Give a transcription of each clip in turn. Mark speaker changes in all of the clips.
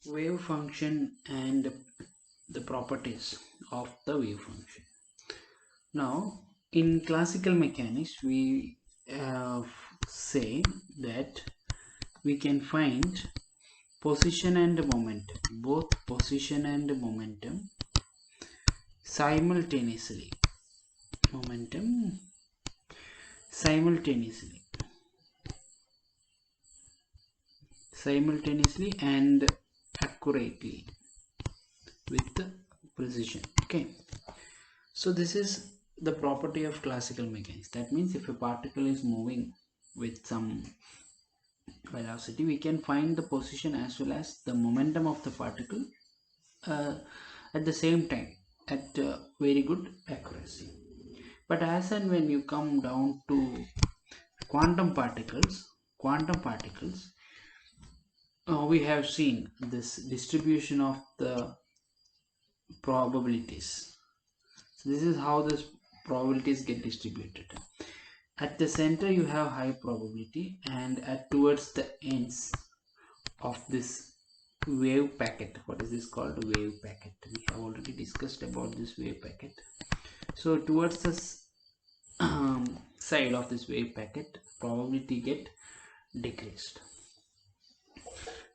Speaker 1: wave function and the properties of the wave function. Now, in classical mechanics, we say that we can find position and momentum, both position and momentum simultaneously. Momentum simultaneously and accurately with precision. Okay, so this is the property of classical mechanics. That means if a particle is moving with some velocity, we can find the position as well as the momentum of the particle uh, at the same time at very good accuracy. But as and when you come down to quantum particles, we have seen this distribution of the probabilities. So this is how this probabilities get distributed. At the center you have high probability, and at towards the ends of this wave packet, what is this called? Wave packet. We have already discussed about this wave packet. So towards this side of this wave packet, probability get decreased.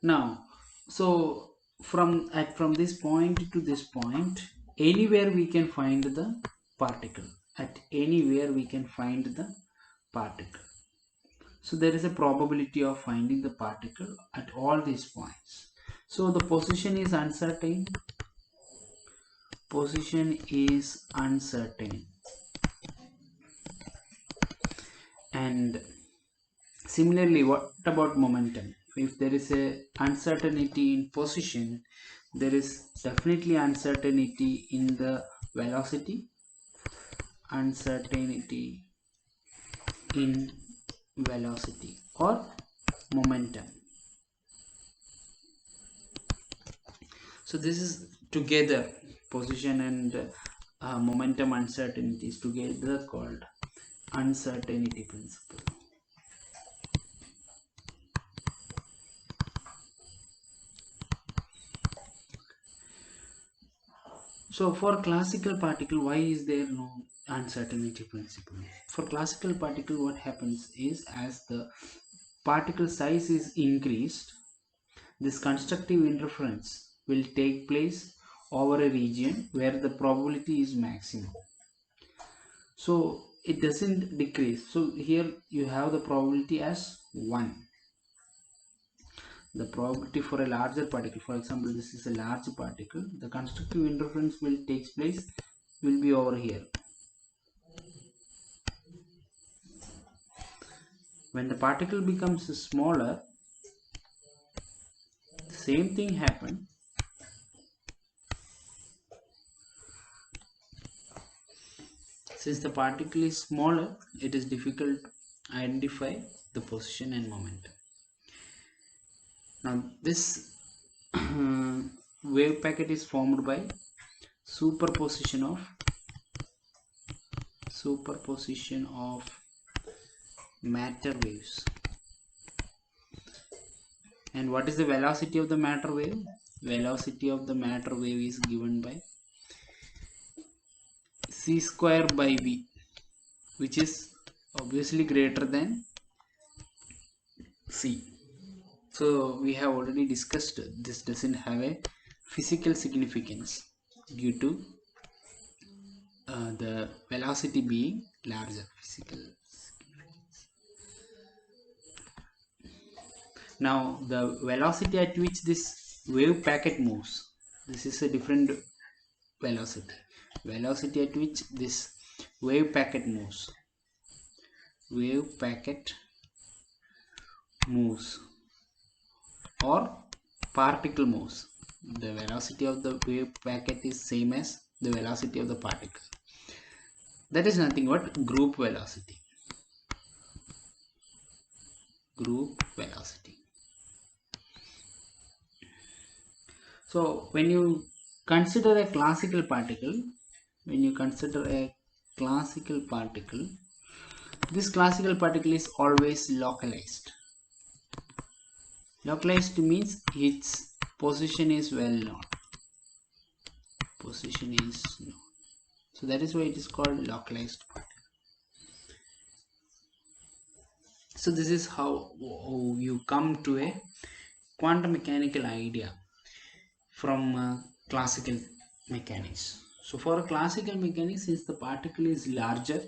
Speaker 1: Now, so from this point to this point, anywhere we can find the particle. At anywhere we can find the particle. So there is a probability of finding the particle at all these points. So the position is uncertain. And similarly, what about momentum? If there is a uncertainty in position, there is definitely uncertainty in the velocity, or momentum. So this is together, position and momentum uncertainty is together called uncertainty principle. So for classical particle, why is there no uncertainty principle? For classical particle, what happens is, as the particle size is increased, this constructive interference will take place over a region where the probability is maximum. So it doesn't decrease. So here you have the probability as 1. The probability for a larger particle, for example, this is a large particle, the constructive interference will be over here. When the particle becomes smaller, the same thing happens. Since the particle is smaller, it is difficult to identify the position and momentum. Now this wave packet is formed by superposition of matter waves. And what is the velocity of the matter wave? Velocity of the matter wave is given by c square by v, which is obviously greater than c. So we have already discussed this doesn't have a physical significance due to the velocity being larger. Physical significance. Now the velocity at which this wave packet moves, this is a different velocity. Velocity at which this wave packet moves or particle moves. The velocity of the wave packet is same as the velocity of the particle. That is nothing but group velocity. So when you consider a classical particle, this classical particle is always localized. Localized means its position is well known. Position is known. So that is why it is called localized particle. So this is how you come to a quantum mechanical idea from classical mechanics. So for classical mechanics, since the particle is larger,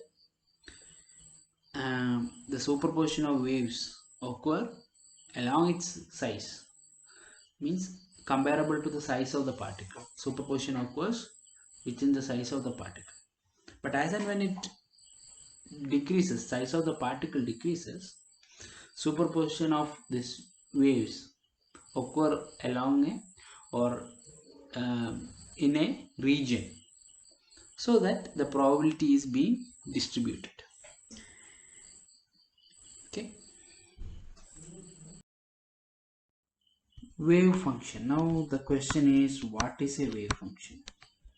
Speaker 1: the superposition of waves occur along its size, means comparable to the size of the particle. Superposition occurs within the size of the particle. But as and when it decreases, size of the particle decreases, superposition of these waves occur along a or in a region, so that the probability is being distributed. Okay. Wave function. Now the question is, what is a wave function?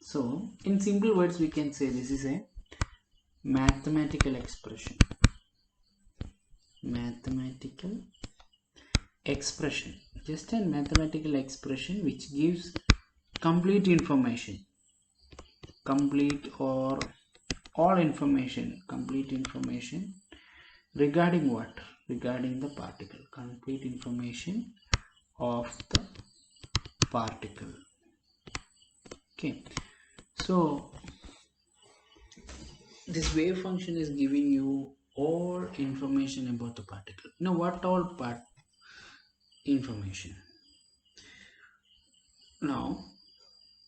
Speaker 1: So in simple words we can say this is a mathematical expression. Just a mathematical expression which gives complete information, complete or all information, complete information regarding what? Regarding the particle, complete information of the particle. Okay, so this wave function is giving you all information about the particle. Now what all part information? Now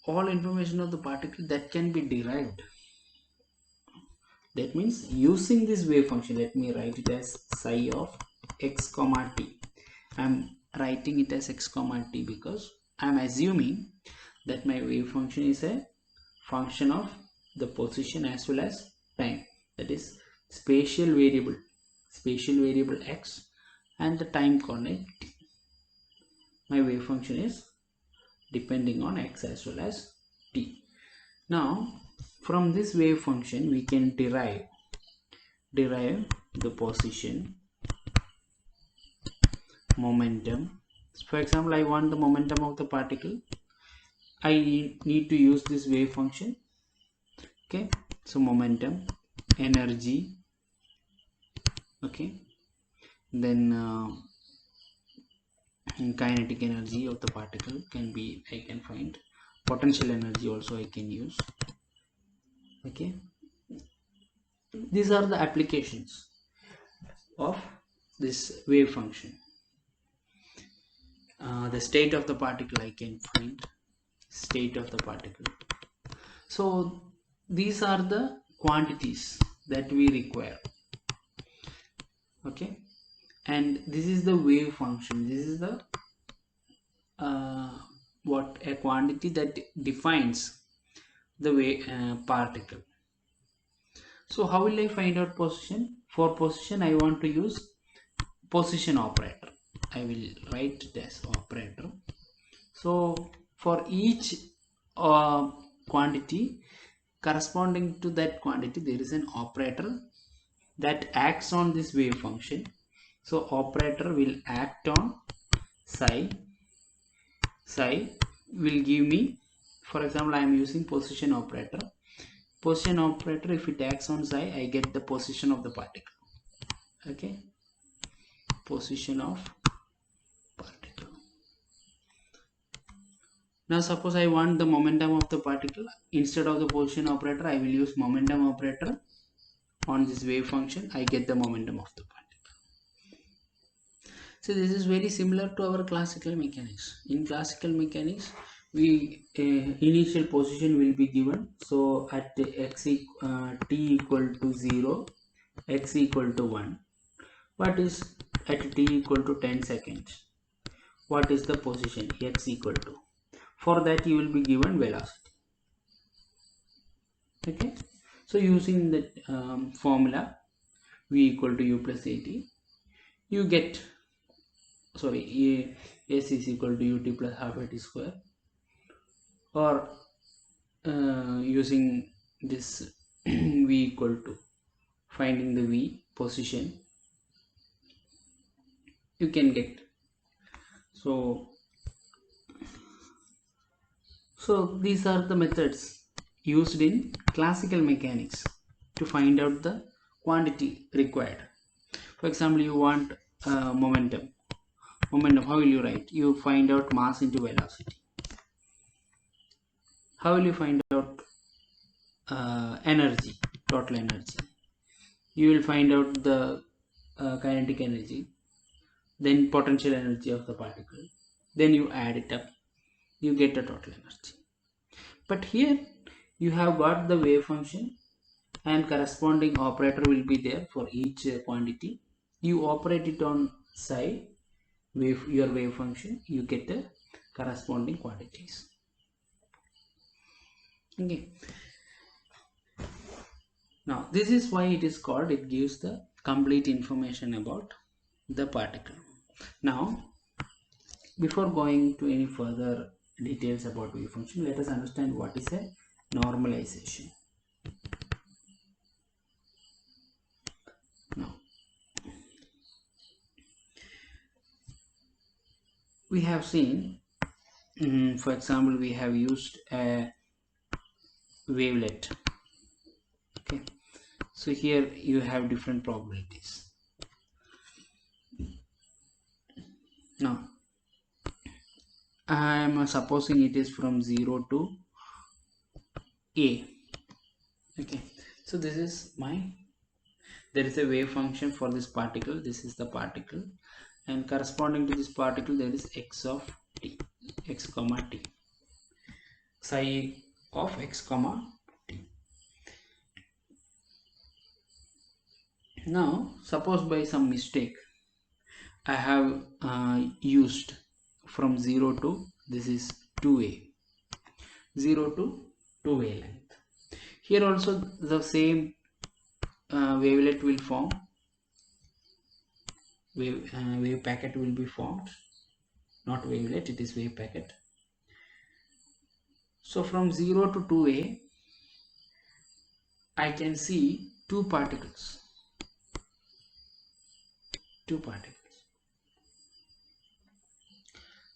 Speaker 1: all information of the particle that can be derived. That means using this wave function, let me write it as psi of x comma t. I'm writing it as x comma t because I'm assuming that my wave function is a function of the position as well as time, that is spatial variable x and the time coordinate t. My wave function is depending on x as well as t. Now from this wave function we can derive the position, momentum. For example, I want the momentum of the particle, I need to use this wave function. Okay, so momentum, energy, okay, then kinetic energy of the particle can be, I can find potential energy also I can use. Okay, these are the applications of this wave function. The state of the particle I can find, state of the particle. So these are the quantities that we require. Okay, and this is the wave function. This is the what a quantity that defines the particle. So how will I find out position? For position I want to use position operator. I will write it as operator. So for each quantity corresponding to that quantity, there is an operator that acts on this wave function. So operator will act on psi will give me, for example I am using position operator. Position operator, if it acts on psi, I get the position of the particle. Okay, position of particle. Now suppose I want the momentum of the particle. Instead of the position operator I will use momentum operator on this wave function. I get the momentum of the particle. So this is very similar to our classical mechanics. In classical mechanics we initial position will be given. So at t equal to 0, x equal to 1, what is at t equal to 10 seconds, what is the position x equal to? For that you will be given velocity. Okay, so using the formula v equal to u plus at, you get, sorry, s is equal to ut plus half at square, or using this v equal to, finding the v position, you can get. So So these are the methods used in classical mechanics to find out the quantity required. For example, you want momentum. How will you write? You find out mass into velocity. How will you find out energy, total energy? You will find out the kinetic energy, then potential energy of the particle, then you add it up, you get the total energy. But here you have got the wave function and corresponding operator will be there for each quantity. You operate it on psi your wave function, you get the corresponding quantities. Okay, now this is why it is called, it gives the complete information about the particle. Now before going to any further details about wave function, let us understand what is a normalization. Now we have seen, for example, we have used a wavelet. Okay, so here you have different probabilities. Now I am supposing it is from 0 to a. Okay, so this is my, there is a wave function for this particle, this is the particle, and corresponding to this particle there is x of t, x comma t, psi of x comma t. Now suppose by some mistake I have used from 0 to, this is 2a, 0 to 2a length. Here also the same wavelet will form, wave packet will be formed, not wavelet, it is wave packet. So from 0 to 2a I can see two particles.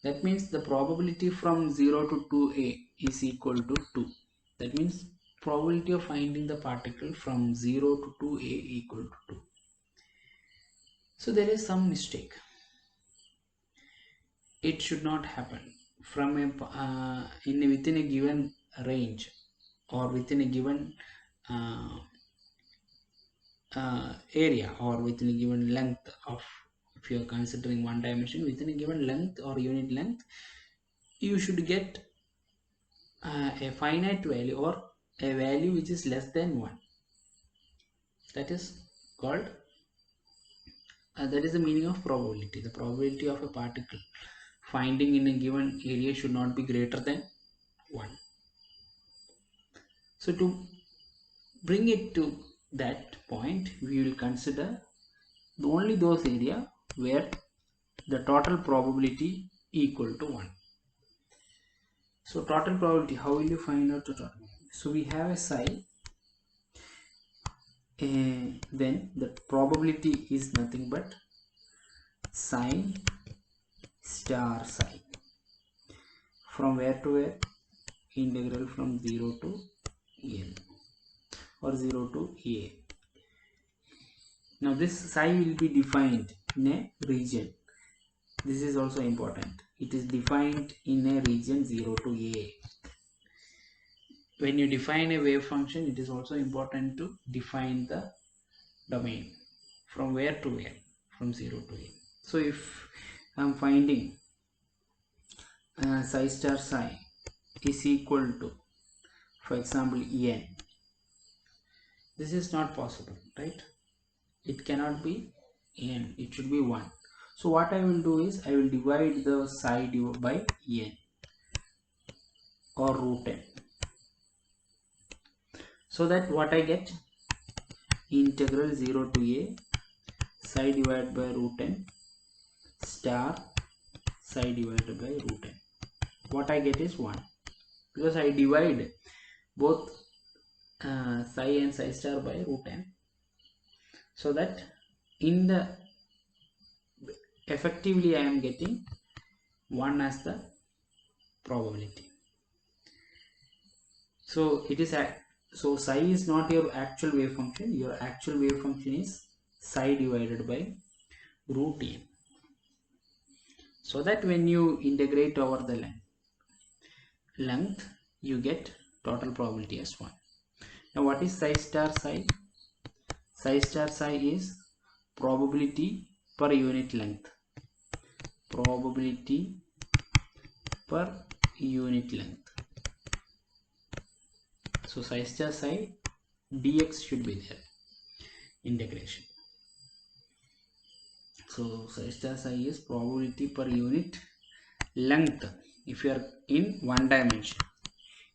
Speaker 1: That means the probability from 0 to 2a is equal to 2. That means probability of finding the particle from 0 to 2a equal to 2. So there is some mistake. It should not happen. From a within a given range or within a given area or within a given length of, if you are considering one dimension, within a given length or unit length, you should get a finite value or a value which is less than 1. That is called, that is the meaning of probability. The probability of a particle finding in a given area should not be greater than 1. So to bring it to that point, we will consider only those areas where the total probability equal to 1. So total probability, how will you find out the total probability? So we have a psi, then the probability is nothing but sine star psi. From where to where? Integral from 0 to n or 0 to a. Now this psi will be defined in a region. This is also important. It is defined in a region 0 to a. When you define a wave function, it is also important to define the domain. From where to where? From 0 to a. So if I am finding psi star psi is equal to, for example, n, this is not possible, right? It cannot be n, it should be 1. So what I will do is I will divide the psi by n or root n, so that what I get, integral 0 to a psi divided by root n star psi divided by root n. What I get is 1, because I divide both psi and psi star by root n, so that in the effectively I am getting 1 as the probability. So it is so psi is not your actual wave function. Your actual wave function is psi divided by root n, so that when you integrate over the length you get total probability as 1. Now what is psi star psi? Psi star psi is probability per unit length. Probability per unit length. So psi star psi dx should be there, integration. So psi star psi is probability per unit length if you are in one dimension.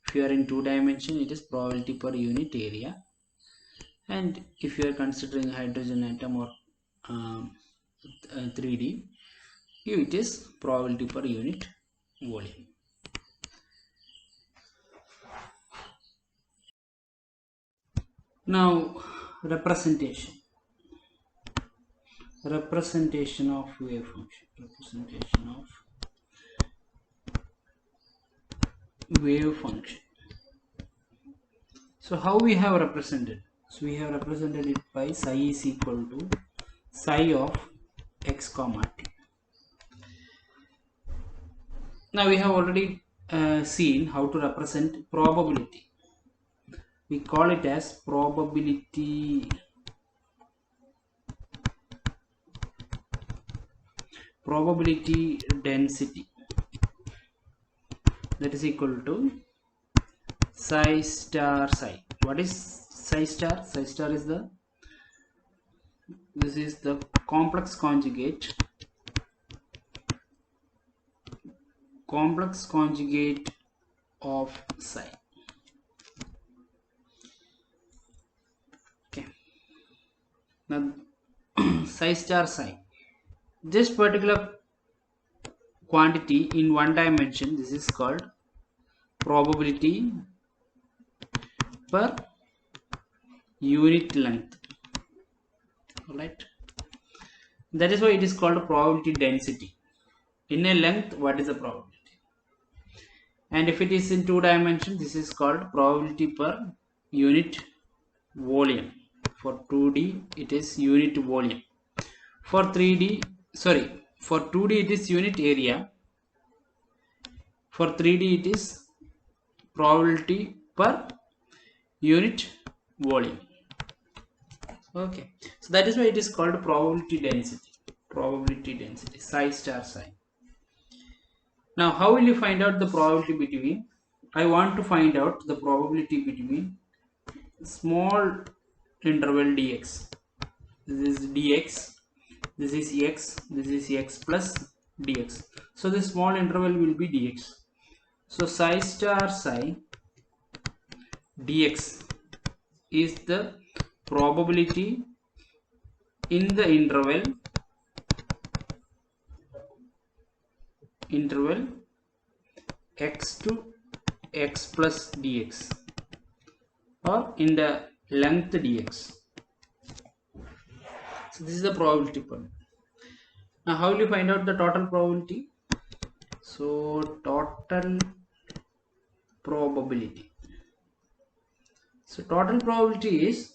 Speaker 1: If you are in two dimension, it is probability per unit area, and if you are considering hydrogen atom or 3D, it is probability per unit volume. Now representation of wave function. Representation of wave function. So how we have represented? So we have represented it by psi is equal to psi of x comma t. Now we have already seen how to represent probability. We call it as probability density, that is equal to psi star psi. What is psi star? Psi star is this is the complex conjugate of psi. Okay. Now psi star psi, this particular quantity in one dimension, this is called probability per unit length. All right, that is why it is called probability density. In a length, what is the probability? And if it is in two dimensions, this is called probability per unit volume. For 2D it is unit volume. For 3D, sorry, for 2D it is unit area. For 3D it is probability per unit volume. Okay, so that is why it is called probability density, psi star psi. Now how will you find out the probability between? I want to find out the probability between small interval dx. This is dx, this is x, this is x plus dx. So this small interval will be dx. So psi star psi dx is the probability in the interval x to x plus dx, or in the length dx. So this is the probability part. Now how will you find out the total probability? So total probability. So total probability is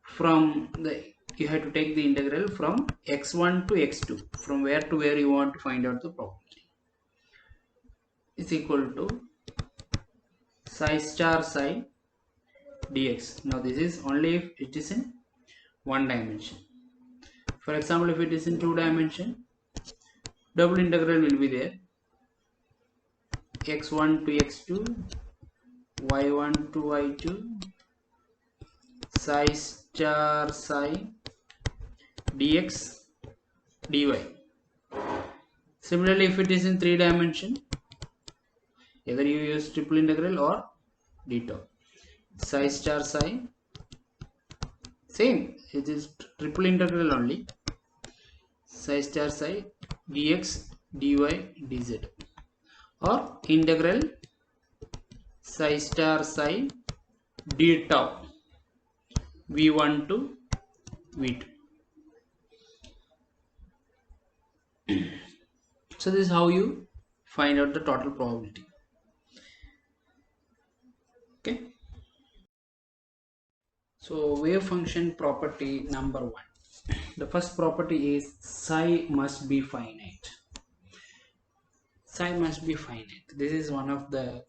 Speaker 1: from the, you have to take the integral from x1 to x2, from where to where you want to find out the probability, is equal to psi star psi dx. Now this is only if it is in one dimension. For example, if it is in two dimension, double integral will be there, x1 to x2, y1 to y2, psi star psi dx dy. Similarly, if it is in three dimension, either you use triple integral or detour. Psi star psi, same, it is triple integral only, psi star psi dx dy dz, or integral psi star psi d tau v1 to v2. So this is how you find out the total probability. So wave function property number 1, the first property is psi must be finite. Psi must be finite. This is one of the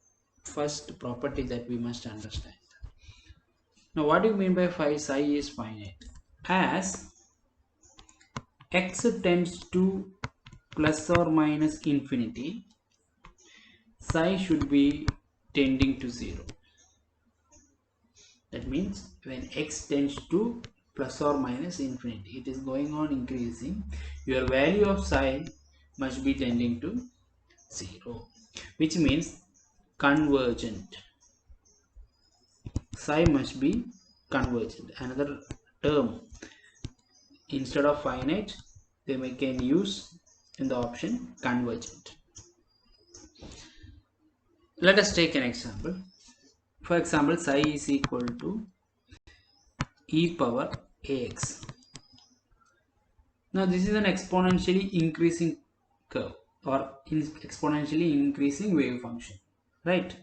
Speaker 1: first property that we must understand. Now what do you mean by psi is finite? As x tends to plus or minus infinity, psi should be tending to 0. That means when x tends to plus or minus infinity, it is going on increasing, your value of psi must be tending to 0, which means convergent. Psi must be convergent. Another term, instead of finite, they can use in the option convergent. Let us take an example. For example, psi is equal to e power ax. Now this is an exponentially increasing curve or exponentially increasing wave function, right?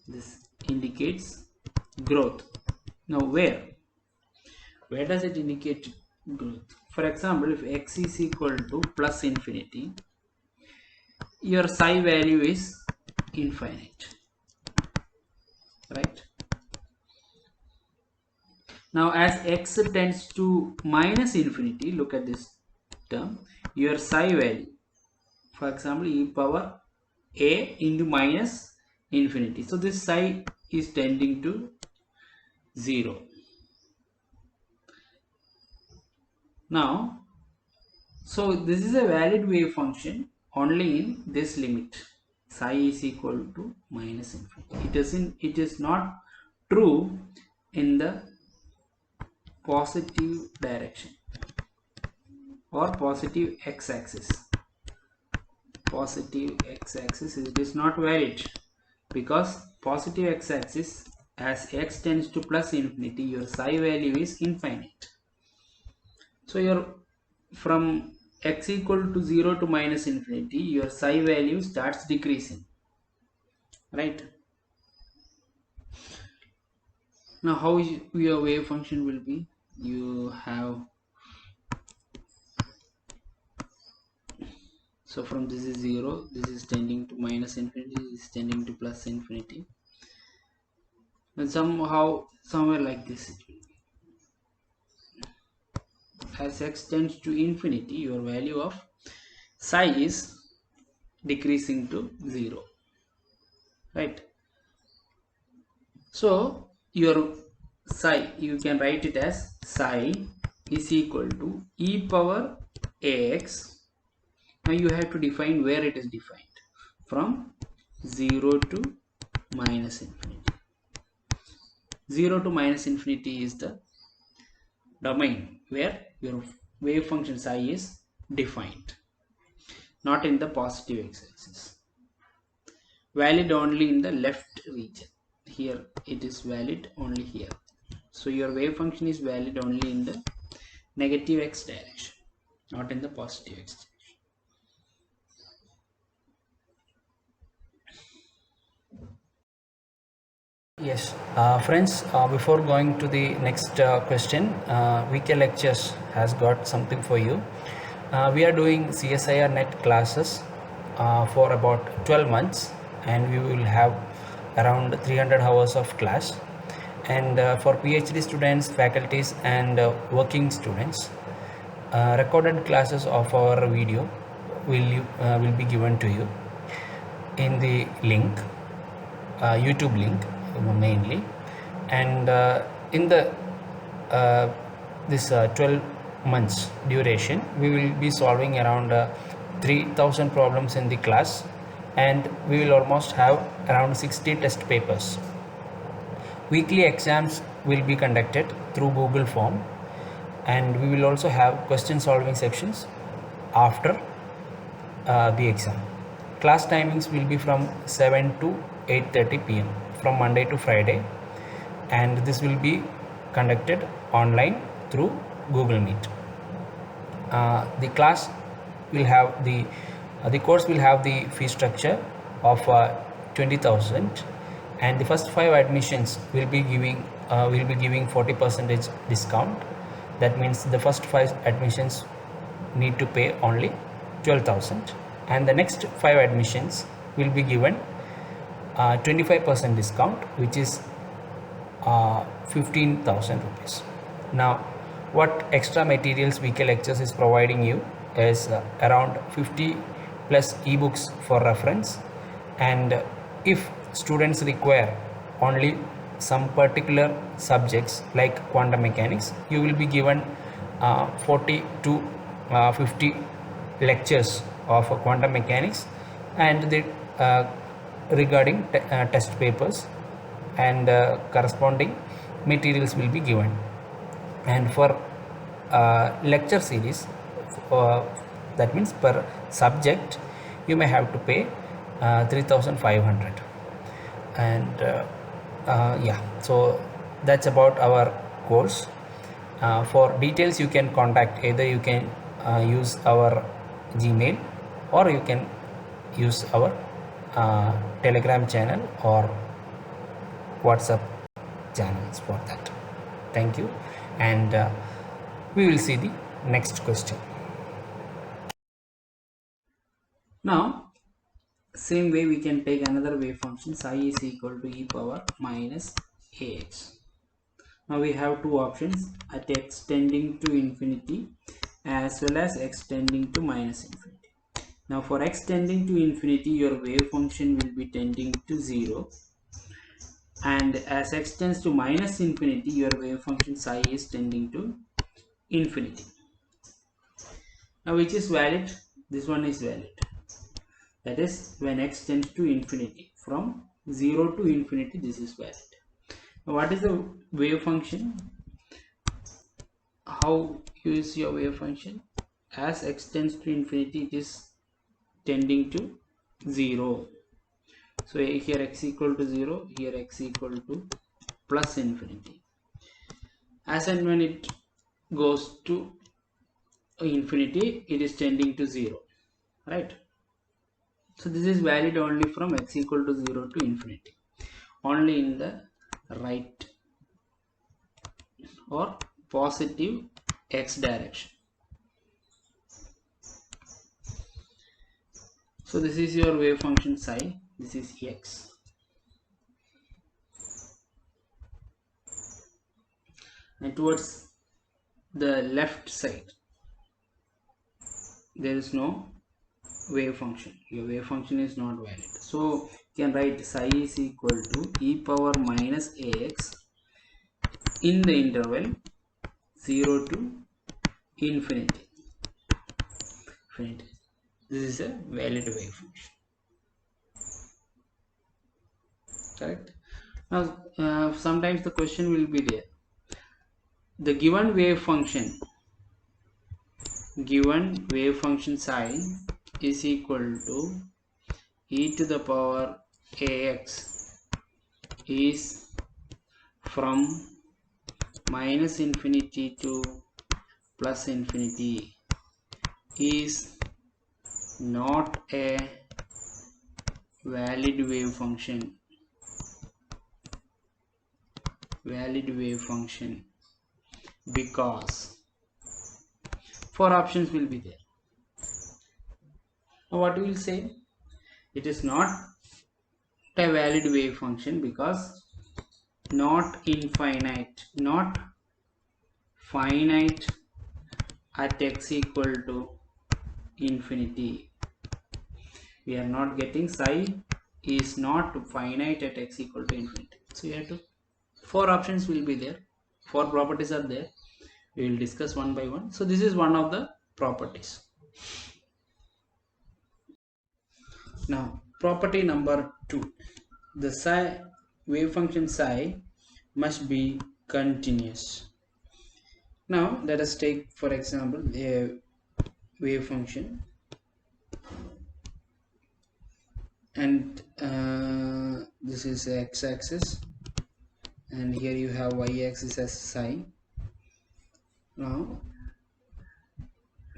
Speaker 1: This indicates growth. Now where does it indicate growth? For example, if x is equal to plus infinity, your psi value is infinite, right? Now as x tends to minus infinity, look at this term, your psi value, for example, e power a into minus infinity. So this psi is tending to 0. Now, so this is a valid wave function only in this limit. Psi is equal to minus infinity. It is not true in the positive direction or positive x-axis. Positive x-axis, it is not valid, because positive x-axis, as x tends to plus infinity, your psi value is infinite. So your from x equal to 0 to minus infinity, your psi value starts decreasing, right? Now how your wave function will be? You have, so from this is 0, this is tending to minus infinity, this is tending to plus infinity, and somewhere like this it will be. As x tends to infinity, your value of psi is decreasing to 0, right? So your psi, you can write it as psi is equal to e power ax. Now you have to define where it is defined, from 0 to minus infinity. 0 to minus infinity is the domain where your wave function psi is defined, not in the positive x-axis. Valid only in the left region. Here it is valid only here. So your wave function is valid only in the negative x direction, not in the positive x direction.
Speaker 2: Yes, friends, before going to the next question, VK Lectures has got something for you. We are doing CSIR net classes for about 12 months, and we will have around 300 hours of class. And for PhD students, faculties, and working students, recorded classes of our video will be given to you in the link, YouTube link mainly, and in the this 12 months duration, we will be solving around 3000 problems in the class, and we will almost have around 60 test papers. Weekly exams will be conducted through Google Form, and we will also have question solving sections after the exam. Class timings will be from 7 to 8:30 p.m. from Monday to Friday, and this will be conducted online through Google Meet. The class will have the course will have the fee structure of 20,000, and the first 5 admissions will be giving we'll be giving 40% discount. That means the first 5 admissions need to pay only 12,000, and the next 5 admissions will be given 25% discount, which is 15,000 rupees. Now, what extra materials VK Lectures is providing you is around 50 plus ebooks for reference, and if students require only some particular subjects like quantum mechanics, you will be given 40 to 50 lectures of quantum mechanics, and the regarding test papers and corresponding materials will be given. And for lecture series, uh, that means per subject you may have to pay 3,500. And yeah, so that's about our course. For details you can contact, either you can use our Gmail, or you can use our Telegram channel or WhatsApp channels for that. Thank you, and we will see the next question.
Speaker 1: Now, same way we can take another wave function psi is equal to e power minus ax. Now we have two options, at x tending to infinity as well as x tending to minus infinity. Now for x tending to infinity, your wave function will be tending to 0, and as x tends to minus infinity, your wave function psi is tending to infinity. Now which is valid? This one is valid. That is, when x tends to infinity, from 0 to infinity, this is valid. Now what is the wave function? How you use your wave function? As x tends to infinity, it is tending to 0. So here x equal to 0, here x equal to plus infinity. As and when it goes to infinity, it is tending to 0, right? So this is valid only from x equal to 0 to infinity, only in the right or positive x direction. So this is your wave function psi, this is x. And towards the left side, there is no wave function. Your wave function is not valid. So you can write psi is equal to e power minus ax in the interval 0 to infinity. This is a valid wave function. Correct? Now, sometimes the question will be there. The given wave function psi is equal to e to the power ax is from minus infinity to plus infinity is not a valid wave function. Because 4 options will be there. Now what we will say? It is not a valid wave function because not finite at x equal to infinity. We are not getting psi is not finite at x equal to infinity. So you have to, 4 options will be there, 4 properties are there. We will discuss one by one. So this is one of the properties. Now property number 2, the psi wave function psi must be continuous. Now let us take for example a wave function, and this is x-axis, and here you have y-axis as psi. Now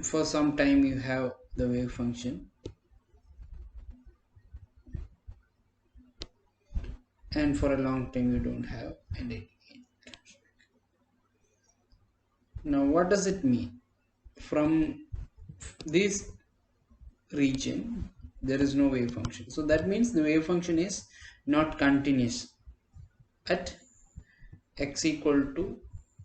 Speaker 1: for some time you have the wave function, and for a long time you don't have, and it Now what does it mean? From this region there is no wave function, so that means the wave function is not continuous at x equal to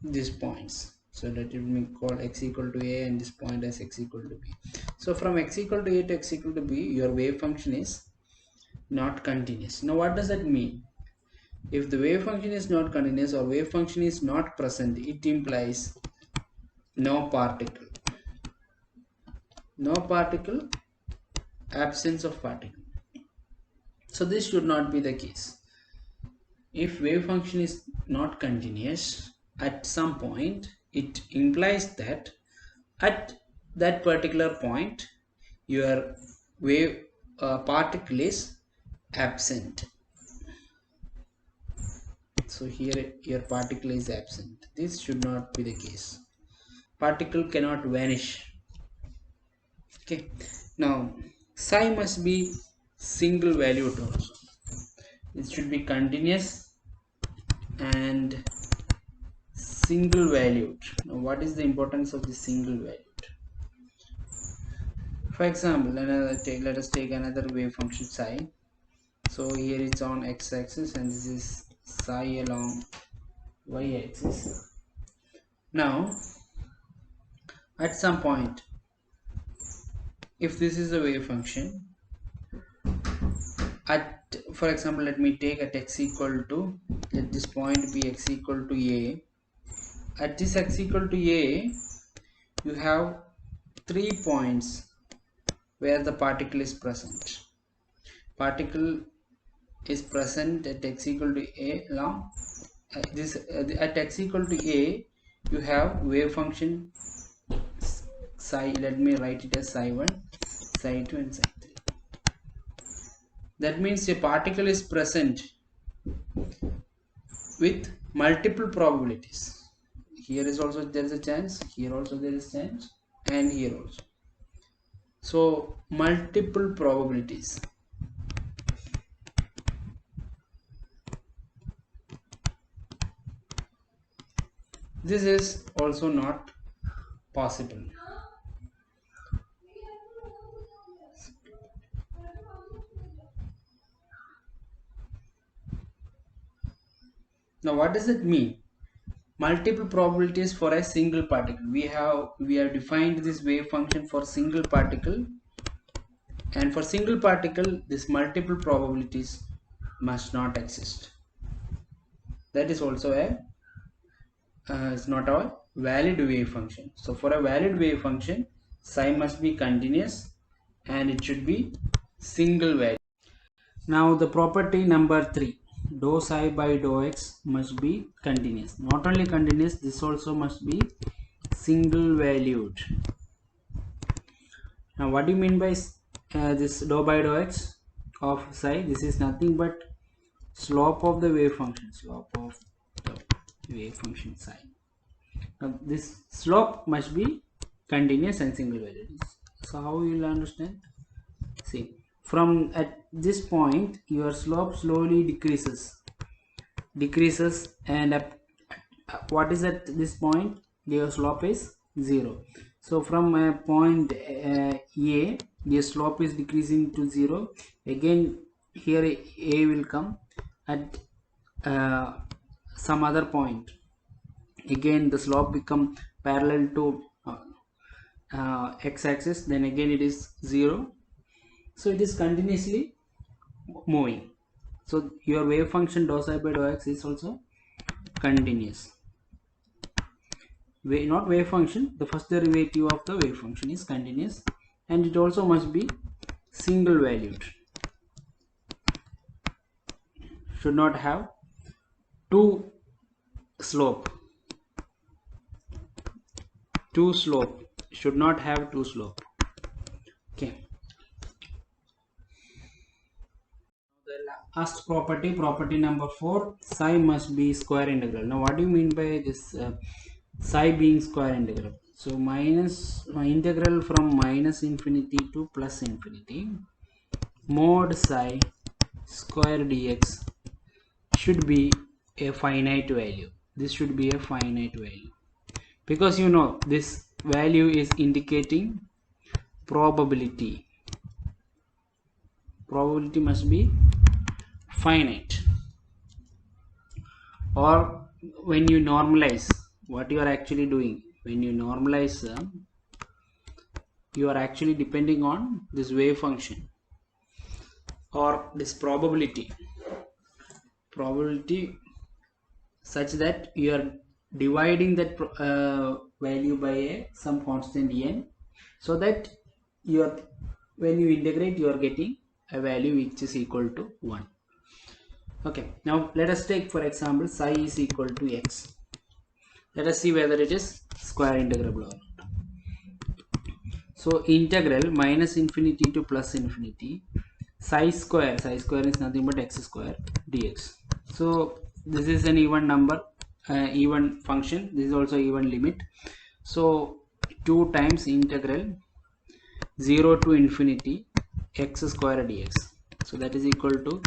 Speaker 1: these points. So that it will be called x equal to a and this point as x equal to b. So from x equal to a to x equal to b, your wave function is not continuous. Now what does that mean? If the wave function is not continuous or wave function is not present, it implies no particle. No particle, absence of particle. So this should not be the case. If wave function is not continuous at some point, it implies that at that particular point your wave particle is absent. So here your particle is absent. This should not be the case. Particle cannot vanish. Okay. Now psi must be single valued also. It should be continuous and single valued. Now what is the importance of the single valued? For example, let us take another wave function psi. So here it's on x-axis and this is psi along y-axis. Now at some point, if this is a wave function, at for example let me take at x equal to, let this point be x equal to a. At this x equal to a, you have 3 points where the particle is present. Particle is present at x equal to a along at x equal to a, you have wave function psi. Let me write it as psi 1, psi 2 and psi 3. That means a particle is present with multiple probabilities. Here is also there is a chance, here also there is chance, and here also. So multiple probabilities. This is also not possible. Now what does it mean? Multiple probabilities for a single particle. We have defined this wave function for single particle, and for single particle this multiple probabilities must not exist. That is also a is not a valid wave function. So for a valid wave function, psi must be continuous and it should be single value. Now the property number 3, dou psi by dou x must be continuous. Not only continuous, this also must be single valued. Now what do you mean by this dou by dou x of psi? This is nothing but slope of the wave function, slope of the wave function psi. Now this slope must be continuous and single valued. So how you will understand? See, from at this point your slope slowly decreases and what is at this point? Your slope is 0. So from point a, the slope is decreasing to 0. Again here a will come at some other point. Again the slope become parallel to x-axis, then again it is 0. So it is continuously moving. So your wave function dou psi by dou x is also continuous. Not wave function, the first derivative of the wave function is continuous, and it also must be single valued. Should not have two slope. Should not have two slope. Okay. The last property number 4, psi must be square integral. Now what do you mean by this psi being square integral? So minus integral from minus infinity to plus infinity mod psi square dx should be a finite value. This should be a finite value. because you know this value is indicating probability. Probability must be finite. Or when you normalize, what you are actually doing, when you normalize, you are actually depending on this wave function or this probability such that you are dividing that value by some constant n, so that you are, when you integrate, you are getting a value which is equal to 1. Okay, now let us take for example psi is equal to x. Let us see whether it is square integrable or not. So integral minus infinity to plus infinity psi square is nothing but x square dx. So this is an even number, even function. This is also even limit. So 2 times integral 0 to infinity x square dx. So that is equal to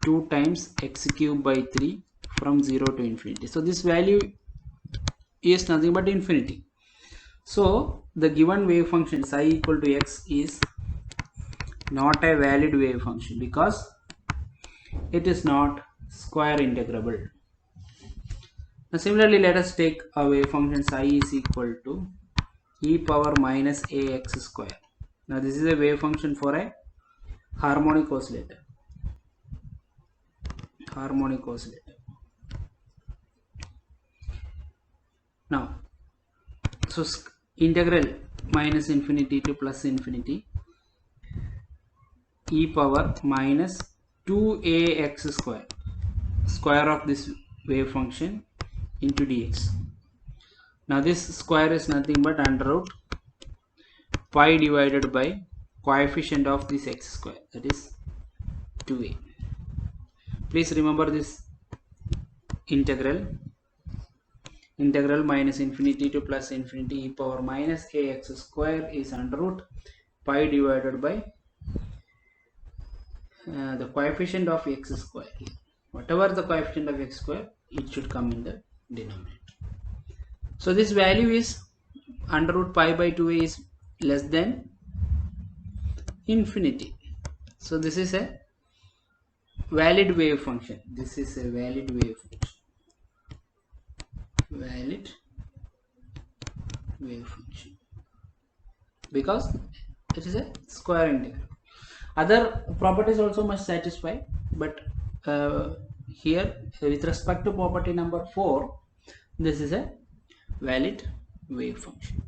Speaker 1: 2 times x cube by 3 from 0 to infinity. So this value is nothing but infinity. So the given wave function psi equal to x is not a valid wave function because it is not square integrable. Now similarly, let us take a wave function psi is equal to e power minus ax square. Now this is a wave function for a harmonic oscillator. Harmonic oscillator. Now, so integral minus infinity to plus infinity e power minus 2ax square, square of this wave function into dx. Now this square is nothing but under root pi divided by coefficient of this x square, that is 2a. Please remember this integral minus infinity to plus infinity e power minus ax square is under root pi divided by the coefficient of x square. Whatever the coefficient of x square, it should come in the denominator. So this value is under root pi by 2a is less than infinity. So this is a valid wave function. This is a valid wave function. Valid wave function because it is a square integral. Other properties also must satisfy, but here with respect to property number 4, this is a valid wave function.